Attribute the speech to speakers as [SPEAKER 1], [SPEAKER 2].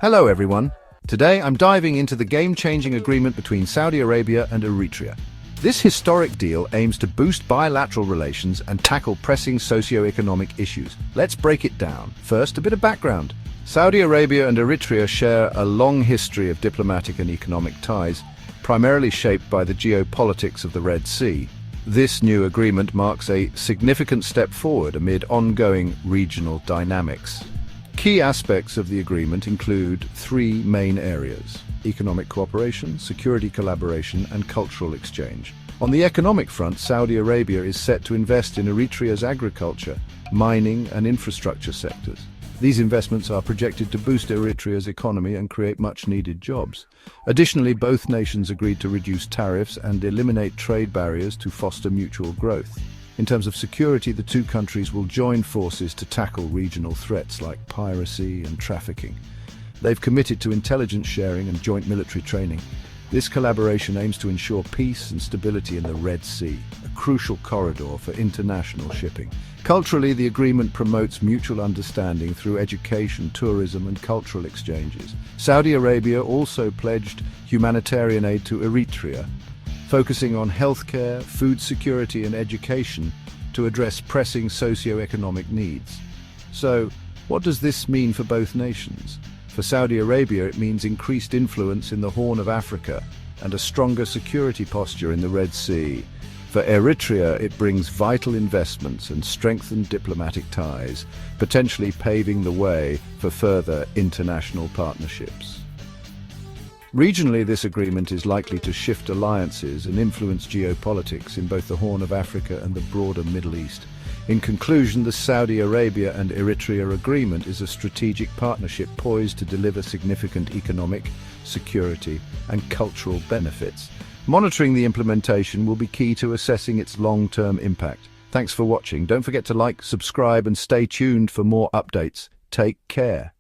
[SPEAKER 1] Hello everyone. Today I'm diving into the game-changing agreement between Saudi Arabia and Eritrea. This historic deal aims to boost bilateral relations and tackle pressing socio-economic issues. Let's break it down. First, a bit of background. Saudi Arabia and Eritrea share a long history of diplomatic and economic ties, primarily shaped by the geopolitics of the Red Sea. This new agreement marks a significant step forward amid ongoing regional dynamics. Key aspects of the agreement include three main areas: economic cooperation, security collaboration, and cultural exchange. On the economic front, Saudi Arabia is set to invest in Eritrea's agriculture, mining, and infrastructure sectors. These investments are projected to boost Eritrea's economy and create much-needed jobs. Additionally, both nations agreed to reduce tariffs and eliminate trade barriers to foster mutual growth. In terms of security, the two countries will join forces to tackle regional threats like piracy and trafficking. They've committed to intelligence sharing and joint military training. This collaboration aims to ensure peace and stability in the Red Sea, a crucial corridor for international shipping. Culturally, the agreement promotes mutual understanding through education, tourism, and cultural exchanges. Saudi Arabia also pledged humanitarian aid to Eritrea, focusing on healthcare, food security, and education to address pressing socio-economic needs. So, what does this mean for both nations? For Saudi Arabia, it means increased influence in the Horn of Africa and a stronger security posture in the Red Sea. For Eritrea, it brings vital investments and strengthened diplomatic ties, potentially paving the way for further international partnerships. Regionally, this agreement is likely to shift alliances and influence geopolitics in both the Horn of Africa and the broader Middle East. In conclusion, the Saudi Arabia and Eritrea agreement is a strategic partnership poised to deliver significant economic, security, and cultural benefits. Monitoring the implementation will be key to assessing its long-term impact. Thanks for watching. Don't forget to like, subscribe, and stay tuned for more updates. Take care.